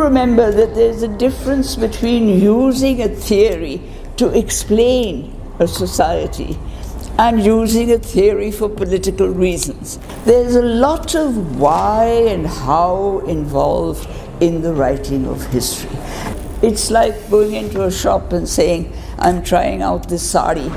remember that there's a difference between using a theory to explain a society and using a theory for political reasons. There's a lot of why and how involved in the writing of history. It's like going into a shop and saying, I'm trying out this sari.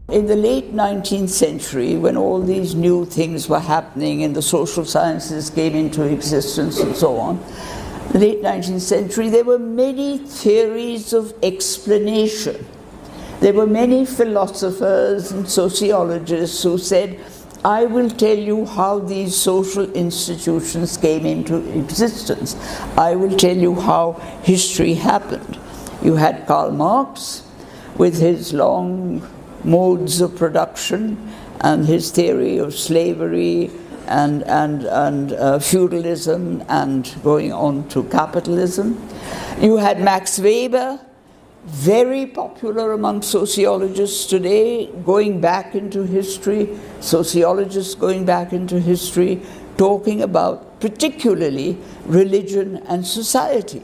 In the late 19th century, when all these new things were happening and the social sciences came into existence and so on, the late 19th century, there were many theories of explanation. There were many philosophers and sociologists who said, I will tell you how these social institutions came into existence. I will tell you how history happened. You had Karl Marx with his long modes of production and his theory of slavery and feudalism and going on to capitalism. You had Max Weber, very popular among sociologists today, going back into history, sociologists going back into history, talking about particularly religion and society.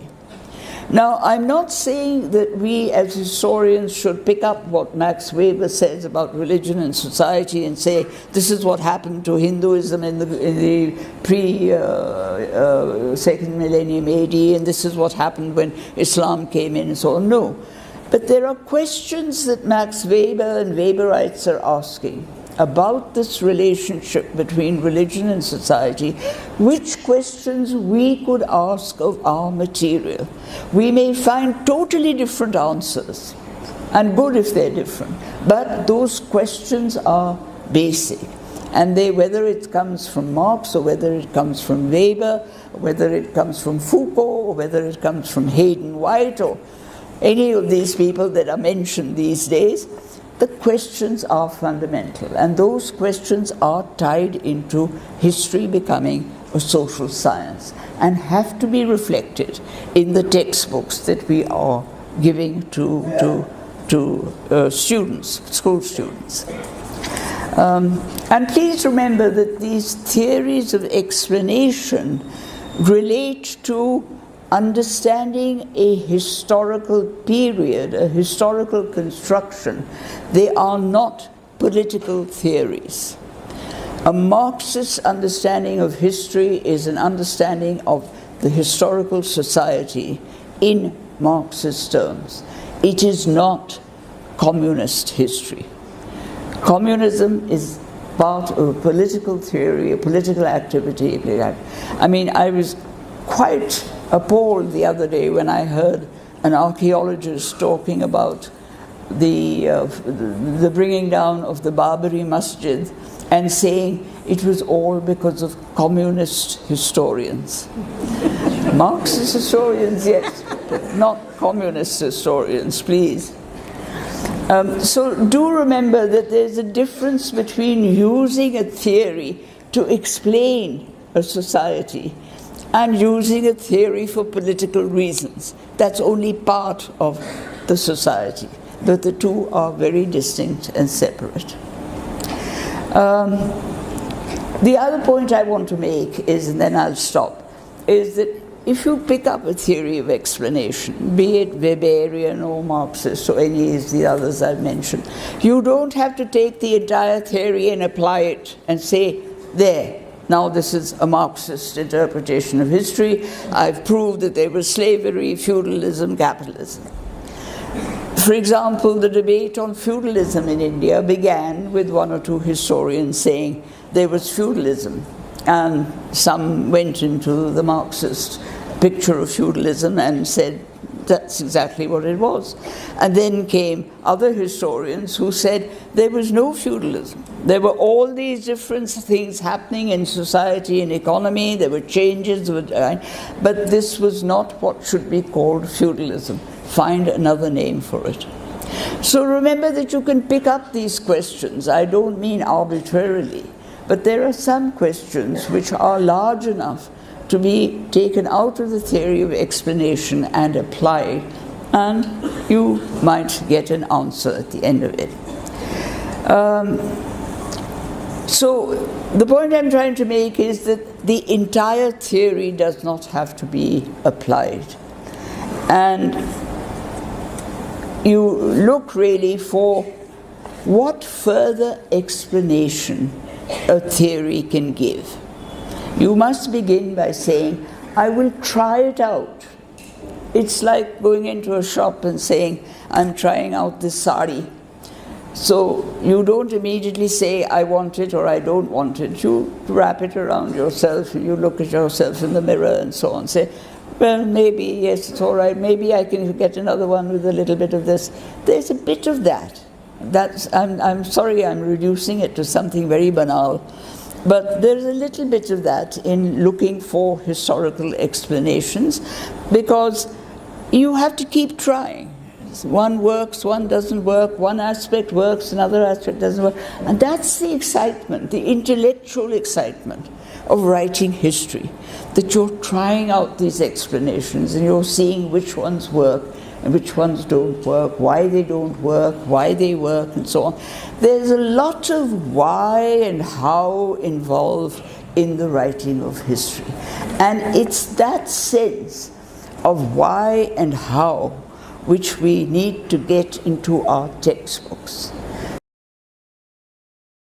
Now, I'm not saying that we as historians should pick up what Max Weber says about religion and society and say, this is what happened to Hinduism in the pre-second millennium AD, and this is what happened when Islam came in and so on. No. But there are questions that Max Weber and Weberites are asking about this relationship between religion and society, which questions we could ask of our material. We may find totally different answers, and good if they're different, but those questions are basic. And whether it comes from Marx, or whether it comes from Weber, or whether it comes from Foucault, or whether it comes from Hayden White, or any of these people that are mentioned these days, the questions are fundamental, and those questions are tied into history becoming a social science and have to be reflected in the textbooks that we are giving to students, school students. And please remember that these theories of explanation relate to understanding a historical period, a historical construction. They are not political theories. A Marxist understanding of history is an understanding of the historical society in Marxist terms. It is not communist history. Communism is part of a political theory, a political activity. I mean, I was quite appalled the other day when I heard an archaeologist talking about the bringing down of the Barbary Masjid and saying it was all because of communist historians. Marxist historians, yes, but not communist historians, please. So do remember that there's a difference between using a theory to explain a society and using a theory for political reasons. That's only part of the society, but the two are very distinct and separate. The other point I want to make is, and then I'll stop, is that if you pick up a theory of explanation, be it Weberian or Marxist or any of the others I've mentioned, you don't have to take the entire theory and apply it and say, there, now this is a Marxist interpretation of history. I've proved that there was slavery, feudalism, capitalism. For example, the debate on feudalism in India began with one or two historians saying there was feudalism, and some went into the Marxist picture of feudalism and said that's exactly what it was. And then came other historians who said there was no feudalism. There were all these different things happening in society and economy, there were changes, but this was not what should be called feudalism. Find another name for it. So remember that you can pick up these questions. I don't mean arbitrarily, but there are some questions which are large enough to be taken out of the theory of explanation and applied, and you might get an answer at the end of it. So the point I'm trying to make is that the entire theory does not have to be applied. And you look really for what further explanation a theory can give. You must begin by saying, I will try it out. It's like going into a shop and saying, I'm trying out this sari. So you don't immediately say, I want it or I don't want it. You wrap it around yourself, and you look at yourself in the mirror and so on. Say, well, maybe, yes, it's all right. Maybe I can get another one with a little bit of this. There's a bit of that. I'm sorry I'm reducing it to something very banal. But there's a little bit of that in looking for historical explanations, because you have to keep trying. One works, one doesn't work, one aspect works, another aspect doesn't work. And that's the excitement, the intellectual excitement of writing history, that you're trying out these explanations and you're seeing which ones work and which ones don't work, why they don't work, why they work, and so on. There's a lot of why and how involved in the writing of history. And it's that sense of why and how which we need to get into our textbooks.